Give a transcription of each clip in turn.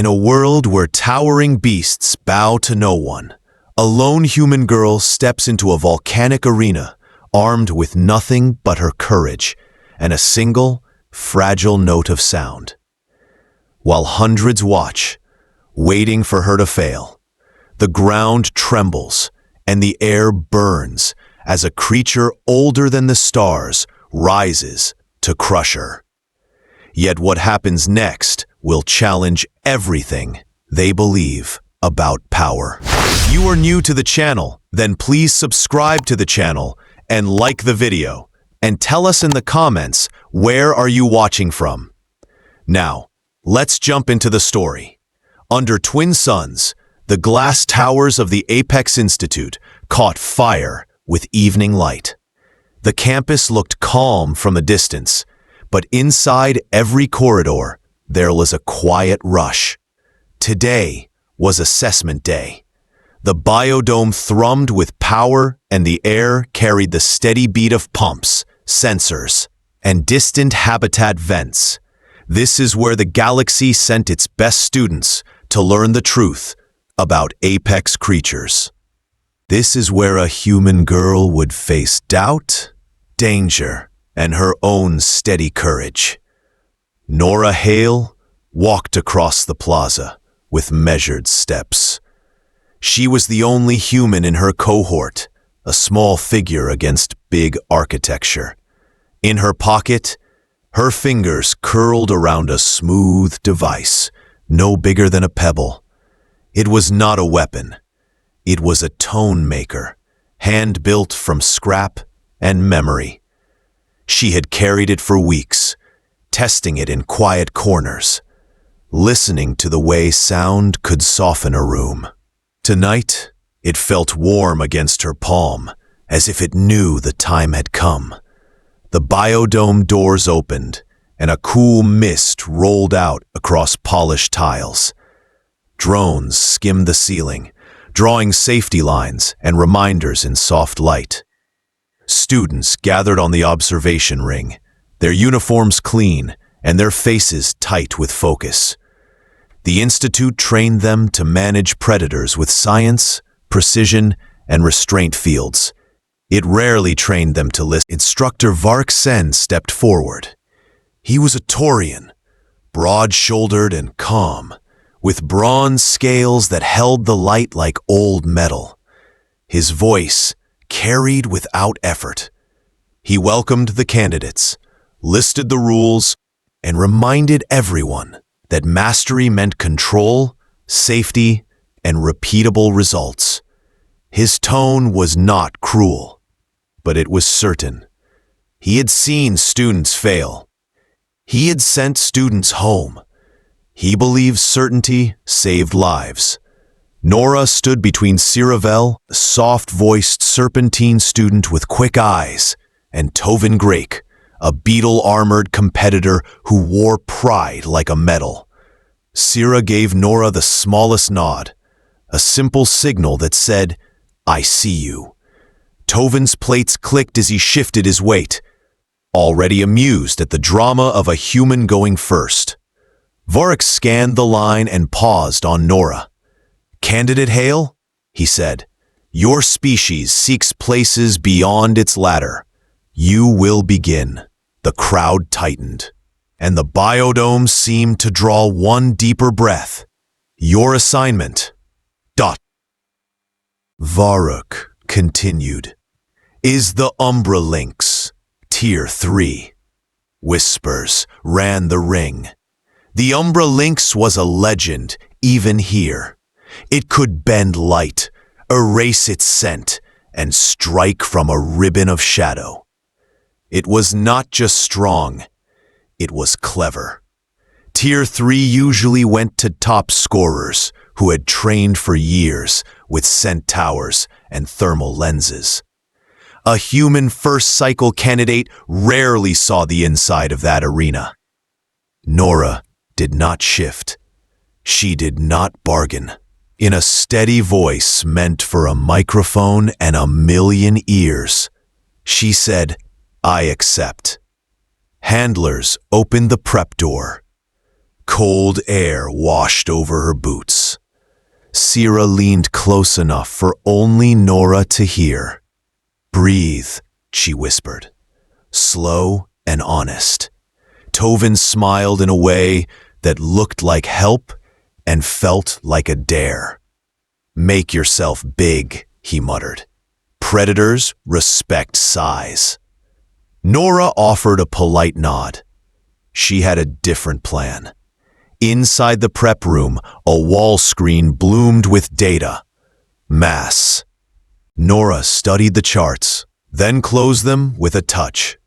In a world where towering beasts bow to no one, a lone human girl steps into a volcanic arena armed with nothing but her courage and a single, fragile note of sound. While hundreds watch, waiting for her to fail, the ground trembles and the air burns as a creature older than the stars rises to crush her. Yet what happens next will challenge everything they believe about power. If you are new to the channel, then please subscribe to the channel and like the video, and tell us in the comments where are you watching from. Now, let's jump into the story. Under twin suns, the glass towers of the Apex Institute caught fire with evening light. The campus looked calm from a distance, but inside every corridor, there was a quiet rush. Today was assessment day. The biodome thrummed with power, and the air carried the steady beat of pumps, sensors, and distant habitat vents. This is where the galaxy sent its best students to learn the truth about apex creatures. This is where a human girl would face doubt, danger, and her own steady courage. Nora Hale walked across the plaza with measured steps. She was the only human in her cohort, a small figure against big architecture. In her pocket, her fingers curled around a smooth device, no bigger than a pebble. It was not a weapon. It was a tone maker, hand-built from scrap and memory. She had carried it for weeks, testing it in quiet corners, listening to the way sound could soften a room. Tonight, it felt warm against her palm, as if it knew the time had come. The biodome doors opened, and a cool mist rolled out across polished tiles. Drones skimmed the ceiling, drawing safety lines and reminders in soft light. Students gathered on the observation ring, their uniforms clean and their faces tight with focus. The Institute trained them to manage predators with science, precision, and restraint fields. It rarely trained them to listen. Instructor Varkon stepped forward. He was a Taurian, broad-shouldered and calm, with bronze scales that held the light like old metal. His voice carried without effort. He welcomed the candidates, listed the rules, and reminded everyone that mastery meant control, safety, and repeatable results. His tone was not cruel, but it was certain. He had seen students fail. He had sent students home. He believed certainty saved lives. Nora stood between Ciravel, a soft-voiced serpentine student with quick eyes, and Tovin Grake, a beetle-armored competitor who wore pride like a medal. Cira gave Nora the smallest nod, a simple signal that said, "I see you." Tovin's plates clicked as he shifted his weight, already amused at the drama of a human going first. Vark scanned the line and paused on Nora. "Candidate Hale," he said, "your species seeks places beyond its ladder. You will begin." The crowd tightened, and the biodome seemed to draw one deeper breath. "Your assignment." Varuk continued, "is the Umbra Lynx, Tier 3. Whispers ran the ring. The Umbra Lynx was a legend, even here. It could bend light, erase its scent, and strike from a ribbon of shadow. It was not just strong, it was clever. Tier 3 usually went to top scorers who had trained for years with scent towers and thermal lenses. A human first-cycle candidate rarely saw the inside of that arena. Nora did not shift. She did not bargain. In a steady voice meant for a microphone and a million ears, she said, "I accept." Handlers opened the prep door. Cold air washed over her boots. Sierra leaned close enough for only Nora to hear. "Breathe," she whispered, slow and honest. Tovin smiled in a way that looked like help and felt like a dare. "Make yourself big," he muttered. "Predators respect size." Nora offered a polite nod. She had a different plan. Inside the prep room, a wall screen bloomed with data. Mass. Nora studied the charts, then closed them with a touch.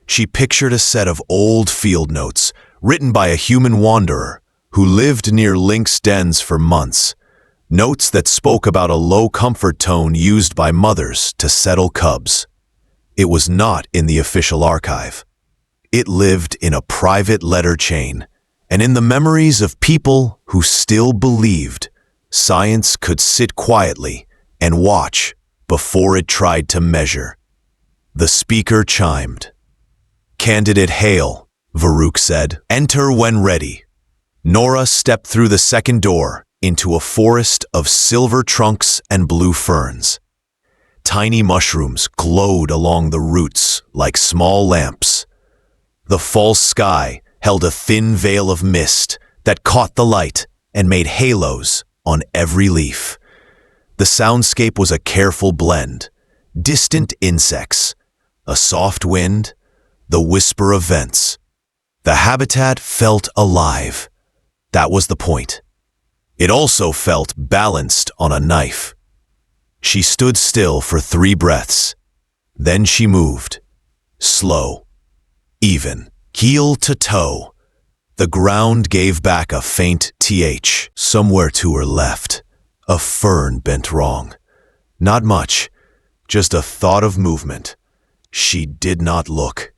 She pictured a set of old field notes written by a human wanderer who lived near lynx dens for months. Notes that spoke about a low comfort tone used by mothers to settle cubs. It was not in the official archive. It lived in a private letter chain, and in the memories of people who still believed science could sit quietly and watch before it tried to measure. The speaker chimed. "Candidate hail," Varkon said. "Enter when ready." Nora stepped through the second door into a forest of silver trunks and blue ferns. Tiny mushrooms glowed along the roots like small lamps. The false sky held a thin veil of mist that caught the light and made halos on every leaf. The soundscape was a careful blend. Distant insects, a soft wind, the whisper of vents. The habitat felt alive. That was the point. It also felt balanced on a knife. She stood still for 3 breaths. Then she moved. Slow. Even. Heel to toe. The ground gave back a faint th. Somewhere to her left, a fern bent wrong. Not much, just a thought of movement. She did not look.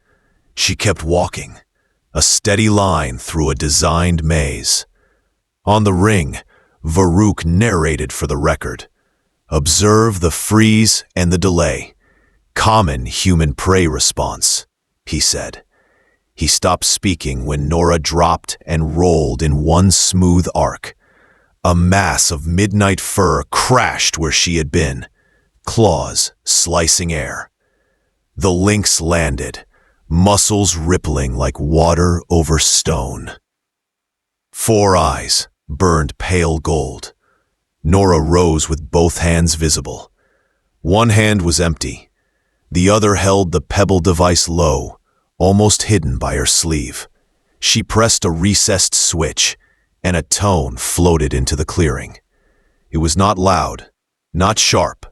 She kept walking, a steady line through a designed maze. On the ring, Varkon narrated for the record. "Observe the freeze and the delay. Common human prey response," he said. He stopped speaking when Nora dropped and rolled in one smooth arc. A mass of midnight fur crashed where she had been, claws slicing air. The lynx landed, muscles rippling like water over stone. 4 eyes burned pale gold. Nora rose with both hands visible. One hand was empty. The other held the pebble device low, almost hidden by her sleeve. She pressed a recessed switch, and a tone floated into the clearing. It was not loud, not sharp,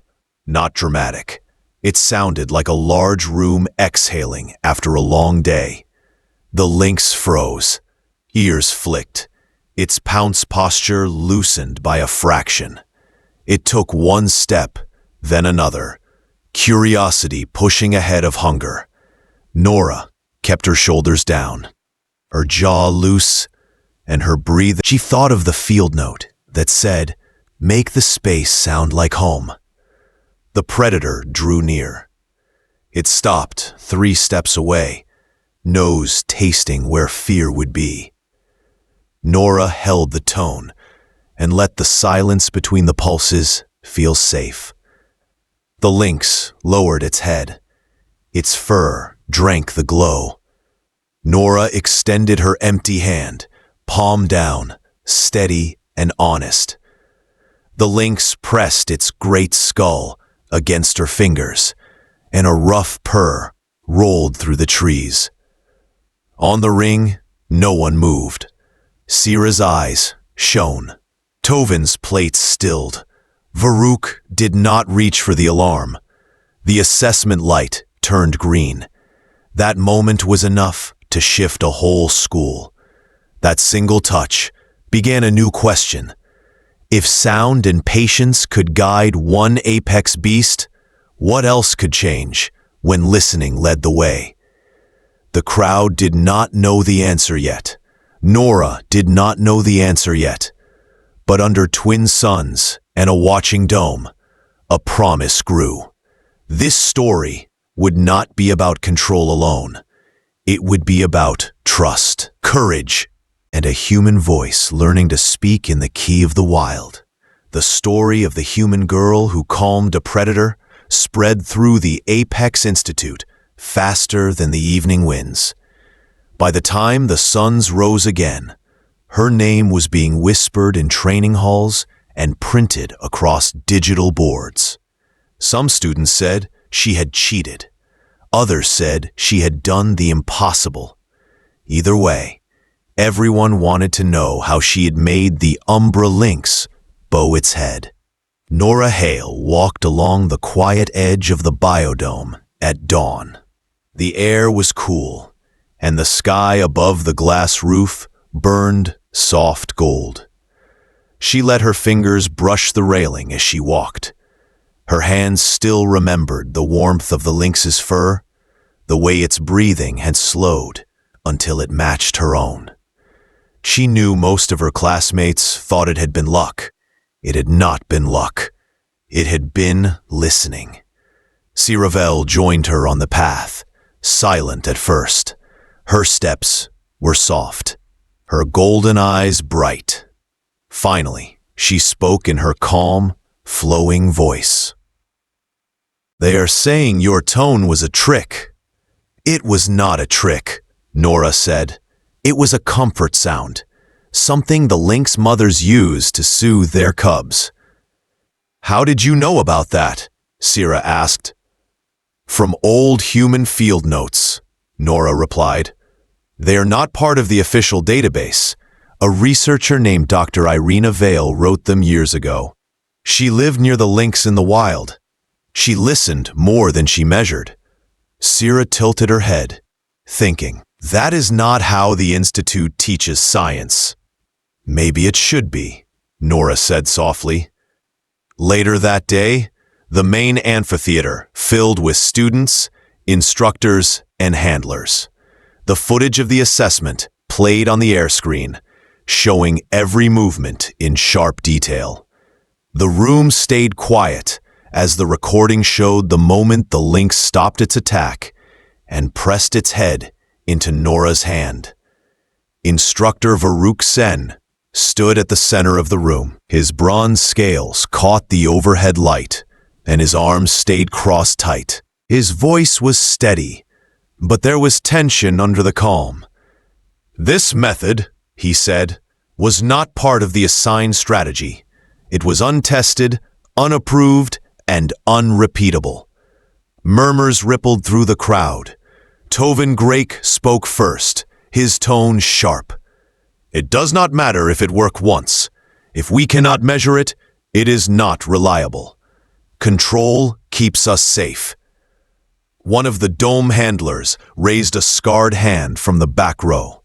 not dramatic. It sounded like a large room exhaling after a long day. The lynx froze, ears flicked, its pounce posture loosened by a fraction. It took one step, then another, curiosity pushing ahead of hunger. Nora kept her shoulders down, her jaw loose, and her breathing. She thought of the field note that said, "Make the space sound like home." The predator drew near. It stopped 3 steps away, nose tasting where fear would be. Nora held the tone and let the silence between the pulses feel safe. The lynx lowered its head. Its fur drank the glow. Nora extended her empty hand, palm down, steady and honest. The lynx pressed its great skull against her fingers, and a rough purr rolled through the trees. On the ring, no one moved. Sierra's eyes shone. Tovin's plates stilled. Varkon did not reach for the alarm. The assessment light turned green. That moment was enough to shift a whole school. That single touch began a new question. If sound and patience could guide one apex beast, what else could change when listening led the way? The crowd did not know the answer yet. Nora did not know the answer yet. But under twin suns and a watching dome, a promise grew. This story would not be about control alone. It would be about trust, courage, and a human voice learning to speak in the key of the wild. The story of the human girl who calmed a predator spread through the Apex Institute faster than the evening winds. By the time the suns rose again, her name was being whispered in training halls and printed across digital boards. Some students said she had cheated. Others said she had done the impossible. Either way, everyone wanted to know how she had made the Umbra Lynx bow its head. Nora Hale walked along the quiet edge of the biodome at dawn. The air was cool, and the sky above the glass roof burned soft gold. She let her fingers brush the railing as she walked. Her hands still remembered the warmth of the lynx's fur, the way its breathing had slowed until it matched her own. She knew most of her classmates thought it had been luck. It had not been luck. It had been listening. Ciravel joined her on the path, silent at first. Her steps were soft, her golden eyes bright. Finally, she spoke in her calm, flowing voice. "They are saying your tone was a trick." "It was not a trick," Nora said. "It was a comfort sound, something the lynx mothers use to soothe their cubs." "How did you know about that?" Cira asked. "From old human field notes," Nora replied. "They are not part of the official database. A researcher named Dr. Irina Vale wrote them years ago. She lived near the lynx in the wild. She listened more than she measured." Cira tilted her head, thinking, that is not how the Institute teaches science. "Maybe it should be," Nora said softly. Later that day, the main amphitheater filled with students, instructors, and handlers. The footage of the assessment played on the air screen, showing every movement in sharp detail. The room stayed quiet as the recording showed the moment the lynx stopped its attack and pressed its head into Nora's hand. Instructor Varuk Sen stood at the center of the room. His bronze scales caught the overhead light, and his arms stayed crossed tight. His voice was steady, but there was tension under the calm. "This method," he said, "was not part of the assigned strategy. It was untested, unapproved, and unrepeatable." Murmurs rippled through the crowd. Tovin Grake spoke first, his tone sharp. "It does not matter if it worked once. If we cannot measure it, it is not reliable. Control keeps us safe." One of the dome handlers raised a scarred hand from the back row.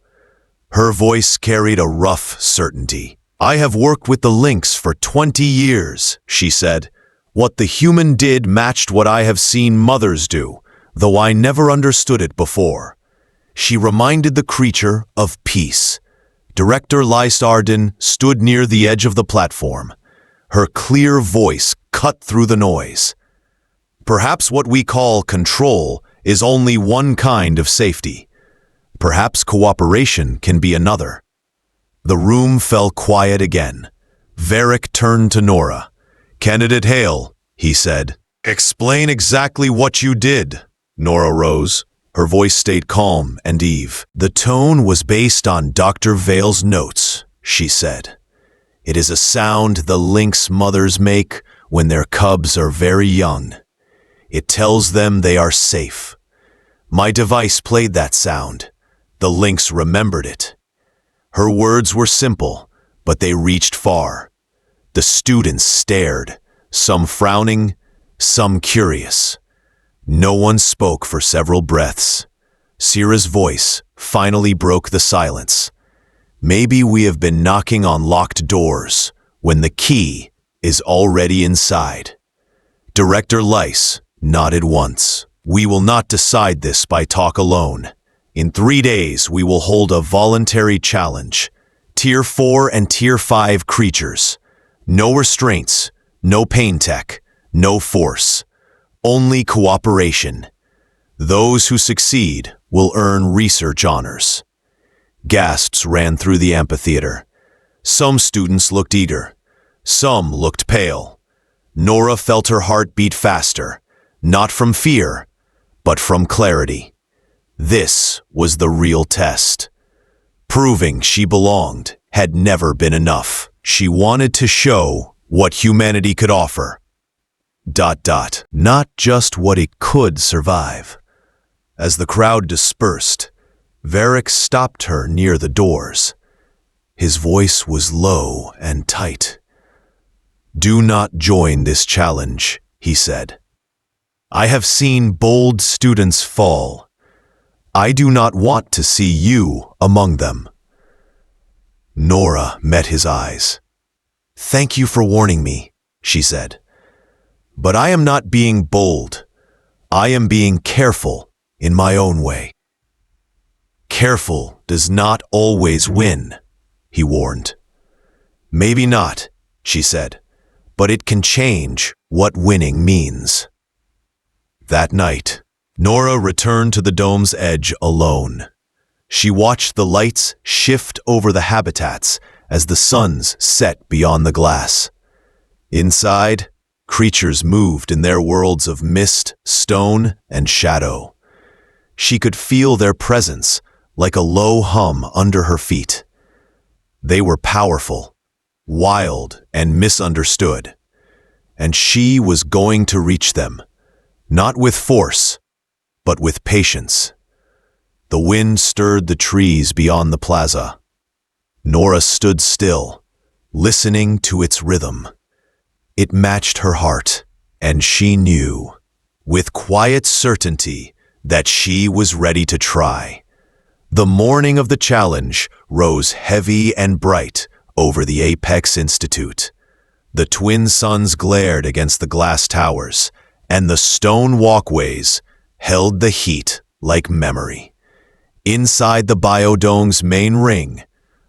Her voice carried a rough certainty. "I have worked with the lynx for 20 years, she said. "What the human did matched what I have seen mothers do, though I never understood it before." She reminded the creature of peace. Director Lys Arden stood near the edge of the platform. Her clear voice cut through the noise. "Perhaps what we call control is only one kind of safety. Perhaps cooperation can be another." The room fell quiet again. Varric turned to Nora. "Candidate Hale," he said. "Explain exactly what you did." Nora rose. Her voice stayed calm and even. "The tone was based on Dr. Vale's notes," she said. "It is a sound the lynx mothers make when their cubs are very young. It tells them they are safe. My device played that sound. The lynx remembered it." Her words were simple, but they reached far. The students stared, some frowning, some curious. No one spoke for several breaths. Cira's voice finally broke the silence. "Maybe we have been knocking on locked doors when the key is already inside." Director Lys nodded once. "We will not decide this by talk alone. In 3 days, we will hold a voluntary challenge. Tier 4 and Tier 5 creatures. No restraints, no pain tech, no force. Only cooperation. Those who succeed will earn research honors. Gasps ran through the amphitheater. Some students looked eager. Some looked pale. Nora felt her heart beat faster, not from fear, but from clarity. This was the real test. Proving she belonged had never been enough. She wanted to show what humanity could offer. Not just what it could survive. As the crowd dispersed, Varric stopped her near the doors. His voice was low and tight. "Do not join this challenge," he said. "I have seen bold students fall. I do not want to see you among them." Nora met his eyes. "Thank you for warning me," she said. "But I am not being bold. I am being careful in my own way." "Careful does not always win," he warned. "Maybe not," she said, "but it can change what winning means." That night, Nora returned to the dome's edge alone. She watched the lights shift over the habitats as the suns set beyond the glass. Inside, creatures moved in their worlds of mist, stone, and shadow. She could feel their presence like a low hum under her feet. They were powerful, wild, and misunderstood, and she was going to reach them, not with force, but with patience. The wind stirred the trees beyond the plaza. Nora stood still, listening to its rhythm. It matched her heart, and she knew, with quiet certainty, that she was ready to try. The morning of the challenge rose heavy and bright over the Apex Institute. The twin suns glared against the glass towers, and the stone walkways held the heat like memory. Inside the biodome's main ring,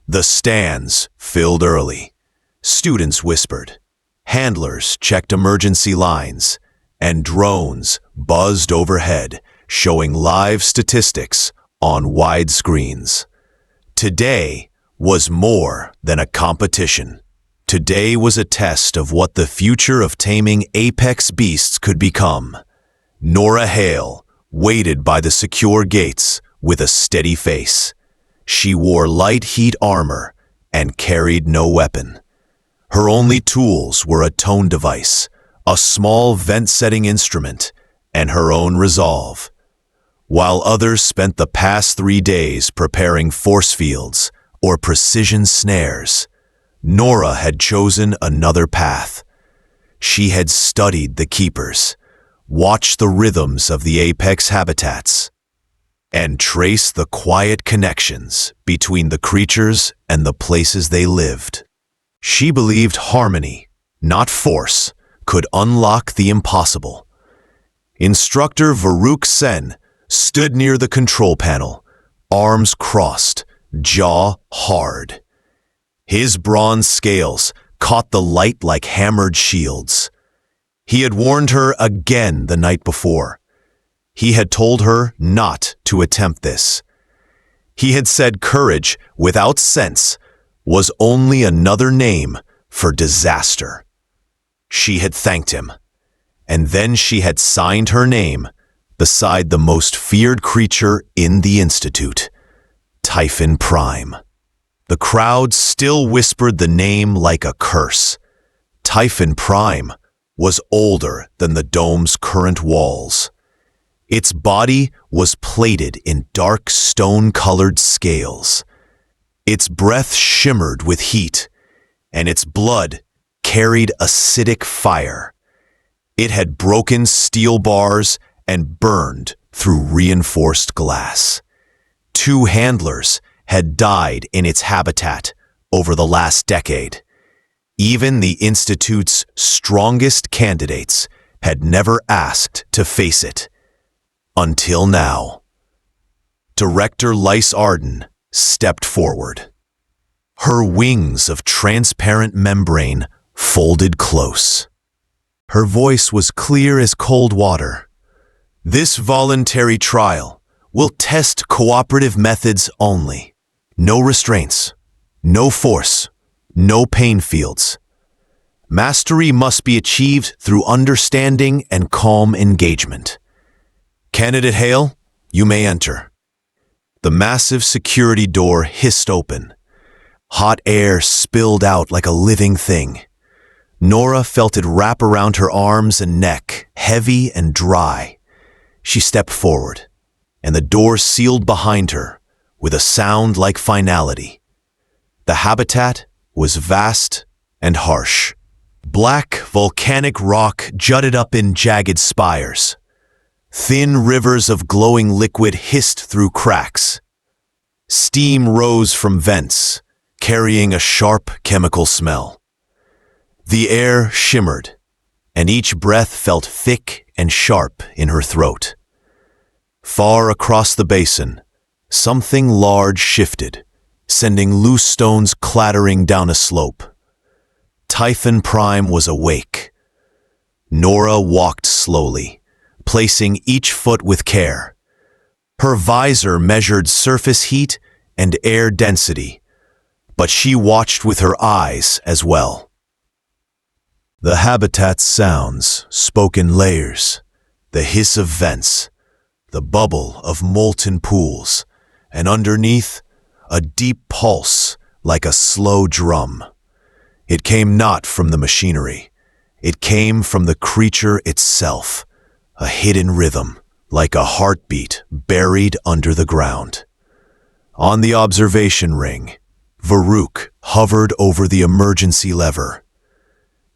the stands filled early. Students whispered, handlers checked emergency lines, and drones buzzed overhead, showing live statistics on wide screens. Today was more than a competition. Today was a test of what the future of taming apex beasts could become. Nora Hale waited by the secure gates with a steady face. She wore light heat armor and carried no weapon. Her only tools were a tone device, a small vent-setting instrument, and her own resolve. While others spent the past 3 days preparing force fields or precision snares, Nora had chosen another path. She had studied the keepers, watched the rhythms of the apex habitats, and traced the quiet connections between the creatures and the places they lived. She believed harmony, not force, could unlock the impossible. Instructor Varkon stood near the control panel, arms crossed, jaw hard. His bronze scales caught the light like hammered shields. He had warned her again the night before. He had told her not to attempt this. He had said courage without sense was only another name for disaster. She had thanked him, and then she had signed her name beside the most feared creature in the Institute, Varkon Prime. The crowd still whispered the name like a curse. Varkon Prime was older than the dome's current walls. Its body was plated in dark stone-colored scales. Its breath shimmered with heat, and its blood carried acidic fire. It had broken steel bars and burned through reinforced glass. 2 handlers had died in its habitat over the last decade. Even the Institute's strongest candidates had never asked to face it. Until now. Director Lyse Arden stepped forward. Her wings of transparent membrane folded close. Her voice was clear as cold water. This voluntary trial will test cooperative methods only. No restraints, no force, no pain fields. Mastery must be achieved through understanding and calm engagement. Candidate Hale, you may enter. The massive security door hissed open. Hot air spilled out like a living thing. Nora felt it wrap around her arms and neck, heavy and dry. She stepped forward, and the door sealed behind her with a sound like finality. The habitat was vast and harsh. Black, volcanic rock jutted up in jagged spires. Thin rivers of glowing liquid hissed through cracks. Steam rose from vents, carrying a sharp chemical smell. The air shimmered, and each breath felt thick and sharp in her throat. Far across the basin, something large shifted, sending loose stones clattering down a slope. Varkon Prime was awake. Nora walked slowly, placing each foot with care. Her visor measured surface heat and air density, but she watched with her eyes as well. The habitat's sounds spoke in layers, the hiss of vents, the bubble of molten pools, and underneath, a deep pulse like a slow drum. It came not from the machinery. It came from the creature itself, a hidden rhythm, like a heartbeat buried under the ground. On the observation ring, Varuk hovered over the emergency lever.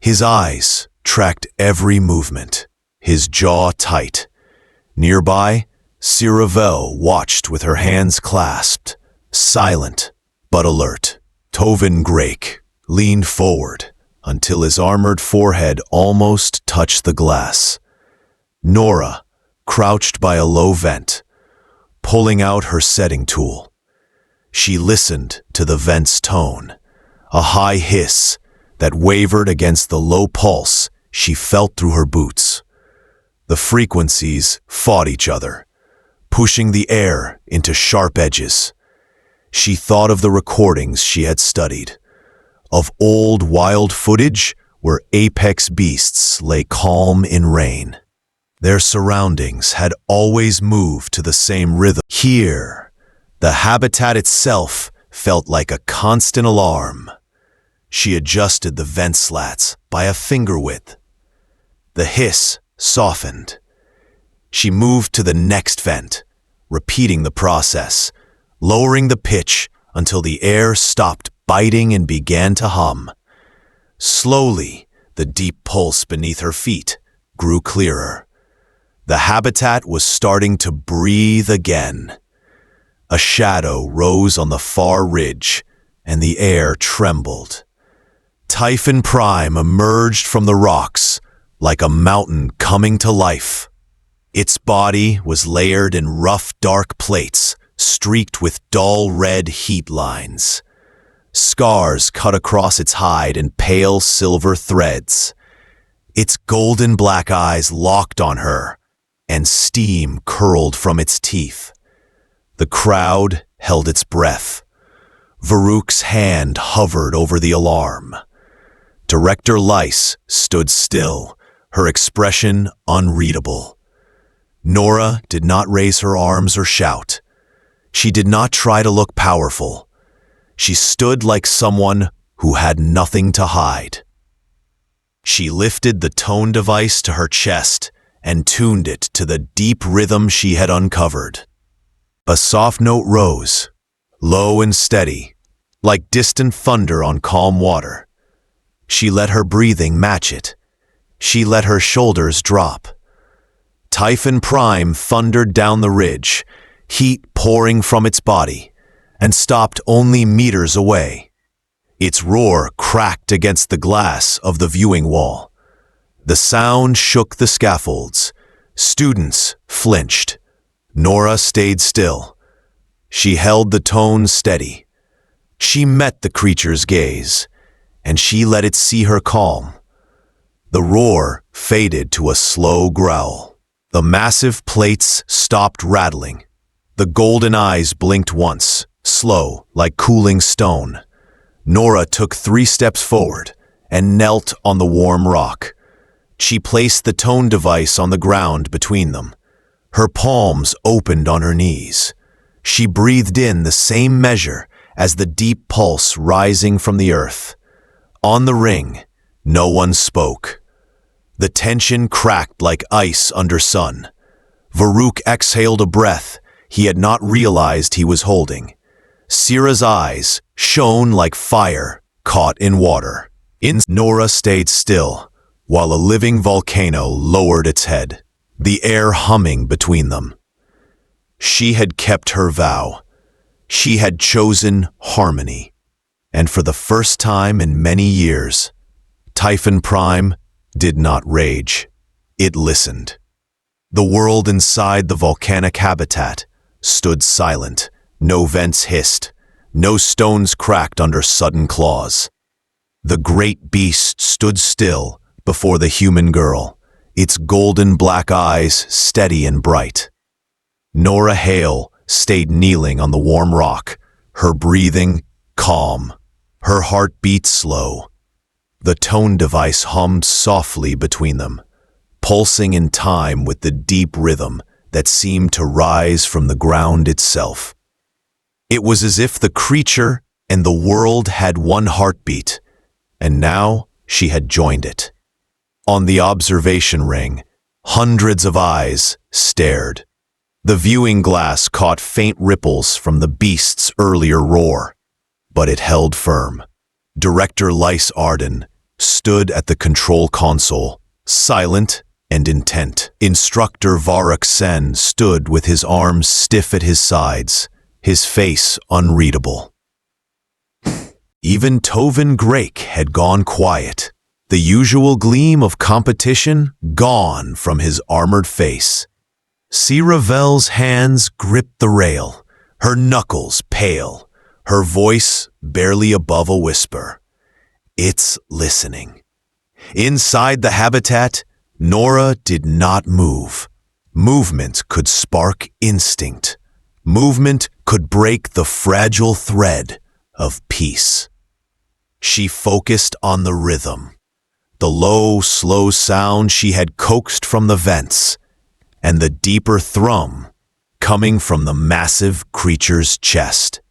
His eyes tracked every movement, his jaw tight. Nearby, Siravel watched with her hands clasped, silent but alert. Tovin Grake leaned forward until his armored forehead almost touched the glass. Nora crouched by a low vent, pulling out her setting tool. She listened to the vent's tone, a high hiss that wavered against the low pulse she felt through her boots. The frequencies fought each other, pushing the air into sharp edges. She thought of the recordings she had studied, of old wild footage where apex beasts lay calm in rain. Their surroundings had always moved to the same rhythm. Here, the habitat itself felt like a constant alarm. She adjusted the vent slats by a finger width. The hiss softened. She moved to the next vent, repeating the process, lowering the pitch until the air stopped biting and began to hum. Slowly, the deep pulse beneath her feet grew clearer. The habitat was starting to breathe again. A shadow rose on the far ridge, and the air trembled. Varkon Prime emerged from the rocks like a mountain coming to life. Its body was layered in rough, dark plates, streaked with dull red heat lines. Scars cut across its hide in pale silver threads. Its golden black eyes locked on her, and steam curled from its teeth. The crowd held its breath. Varuk's hand hovered over the alarm. Director Lice stood still, her expression unreadable. Nora did not raise her arms or shout. She did not try to look powerful. She stood like someone who had nothing to hide. She lifted the tone device to her chest and tuned it to the deep rhythm she had uncovered. A soft note rose, low and steady, like distant thunder on calm water. She let her breathing match it. She let her shoulders drop. Varkon Prime thundered down the ridge, heat pouring from its body, and stopped only meters away. Its roar cracked against the glass of the viewing wall. The sound shook the scaffolds. Students flinched. Nora stayed still. She held the tone steady. She met the creature's gaze, and she let it see her calm. The roar faded to a slow growl. The massive plates stopped rattling. The golden eyes blinked once, slow, like cooling stone. Nora took 3 steps forward and knelt on the warm rock. She placed the tone device on the ground between them. Her palms opened on her knees. She breathed in the same measure as the deep pulse rising from the earth. On the ring, no one spoke. The tension cracked like ice under sun. Varuk exhaled a breath he had not realized he was holding. Sira's eyes shone like fire caught in water. Nora stayed still, while a living volcano lowered its head, the air humming between them. She had kept her vow. She had chosen harmony. And for the first time in many years, Varkon Prime did not rage. It listened. The world inside the volcanic habitat stood silent. No vents hissed. No stones cracked under sudden claws. The great beast stood still before the human girl, its golden black eyes steady and bright. Nora Hale stayed kneeling on the warm rock, her breathing calm, her heartbeat slow. The tone device hummed softly between them, pulsing in time with the deep rhythm that seemed to rise from the ground itself. It was as if the creature and the world had one heartbeat, and now she had joined it. On the observation ring, hundreds of eyes stared. The viewing glass caught faint ripples from the beast's earlier roar, but it held firm. Director Lyse Arden stood at the control console, silent and intent. Instructor Varkon stood with his arms stiff at his sides, his face unreadable. Even Tovin Grake had gone quiet, the usual gleam of competition gone from his armored face. Siravel's hands gripped the rail, her knuckles pale, her voice barely above a whisper. It's listening. Inside the habitat, Nora did not move. Movement could spark instinct. Movement could break the fragile thread of peace. She focused on the rhythm, the low, slow sound she had coaxed from the vents, and the deeper thrum coming from the massive creature's chest.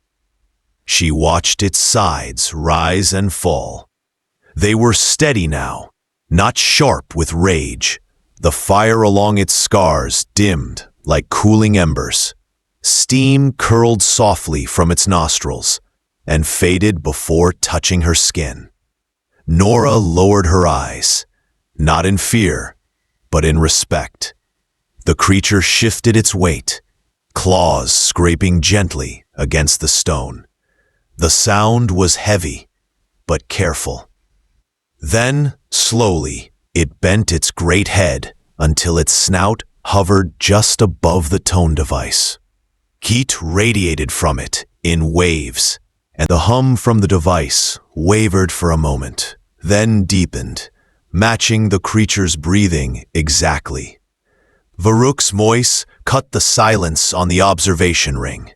She watched its sides rise and fall. They were steady now, not sharp with rage. The fire along its scars dimmed like cooling embers. Steam curled softly from its nostrils and faded before touching her skin. Nora lowered her eyes, not in fear, but in respect. The creature shifted its weight, claws scraping gently against the stone. The sound was heavy, but careful. Then, slowly, it bent its great head until its snout hovered just above the tone device. Heat radiated from it in waves, and the hum from the device wavered for a moment, then deepened, matching the creature's breathing exactly. Varuk's voice cut the silence on the observation ring.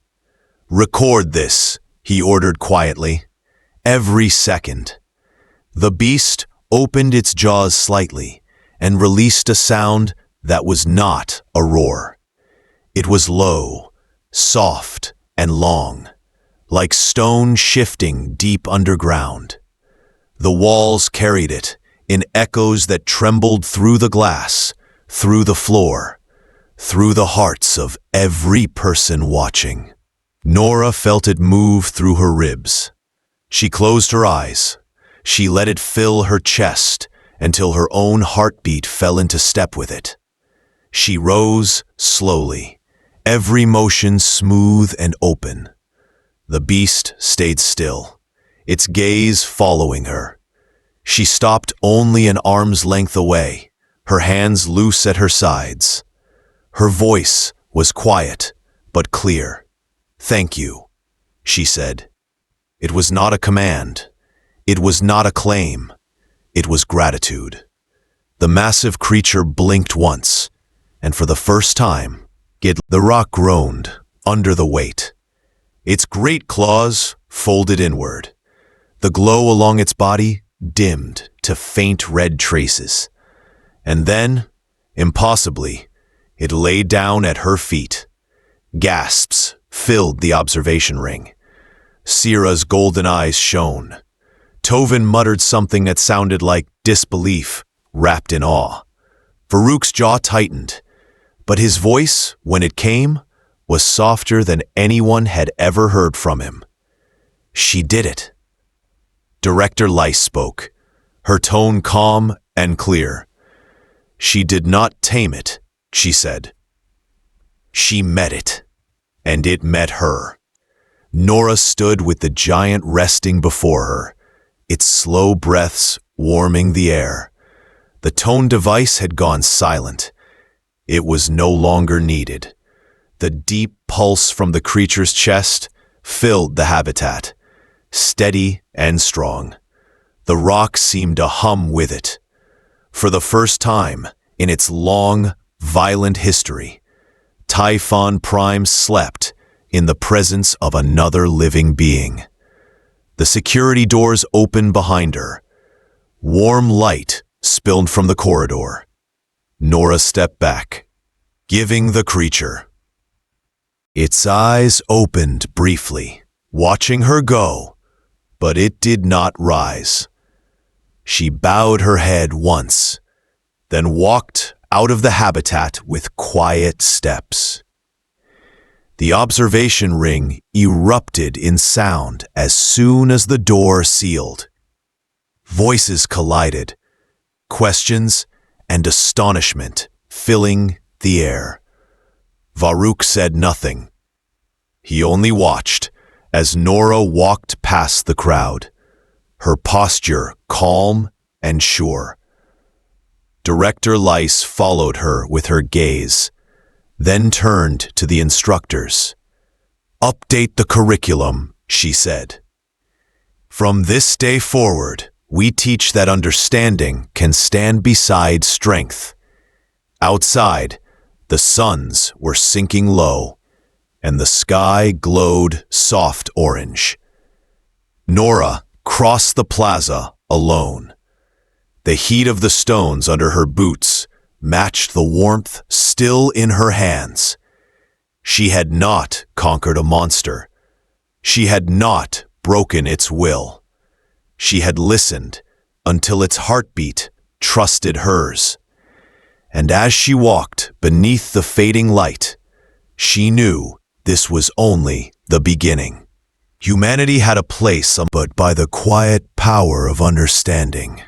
"Record this," he ordered quietly. "Every second." The beast opened its jaws slightly and released a sound that was not a roar. It was low, soft, and long, like stone shifting deep underground. The walls carried it in echoes that trembled through the glass, through the floor, through the hearts of every person watching. Nora felt it move through her ribs. She closed her eyes. She let it fill her chest until her own heartbeat fell into step with it. She rose slowly, every motion smooth and open. The beast stayed still, its gaze following her. She stopped only an arm's length away, her hands loose at her sides. Her voice was quiet but clear. "Thank you," she said. It was not a command. It was not a claim. It was gratitude. The massive creature blinked once, and for the first time, the rock groaned under the weight. its great claws folded inward. The glow along its body dimmed to faint red traces. And then, impossibly, it lay down at her feet. Gasps filled the observation ring. Sierra's golden eyes shone. Tovin muttered something that sounded like disbelief, wrapped in awe. Varuk's jaw tightened, but his voice, when it came, was softer than anyone had ever heard from him. She did it. Director Lice spoke, her tone calm and clear. She did not tame it, she said. She met it, and it met her. Nora stood with the giant resting before her, its slow breaths warming the air. The tone device had gone silent. It was no longer needed. The deep pulse from the creature's chest filled the habitat, steady and strong. The rock seemed to hum with it. For the first time in its long, violent history, Varkon Prime slept in the presence of another living being. The security doors opened behind her. Warm light spilled from the corridor. Nora stepped back, giving the creature. Its eyes opened briefly, watching her go, but it did not rise. She bowed her head once, then walked out of the habitat with quiet steps. The observation ring erupted in sound as soon as the door sealed. Voices collided, questions and astonishment filling the air. Varuk said nothing. He only watched as Nora walked past the crowd, her posture calm and sure. Director Lice followed her with her gaze, then turned to the instructors. "Update the curriculum," she said. "From this day forward, we teach that understanding can stand beside strength." Outside, the suns were sinking low, and the sky glowed soft orange. Nora crossed the plaza alone. The heat of the stones under her boots matched the warmth still in her hands. She had not conquered a monster. She had not broken its will. She had listened until its heartbeat trusted hers. And as she walked beneath the fading light, she knew this was only the beginning. Humanity had a place, but by the quiet power of understanding.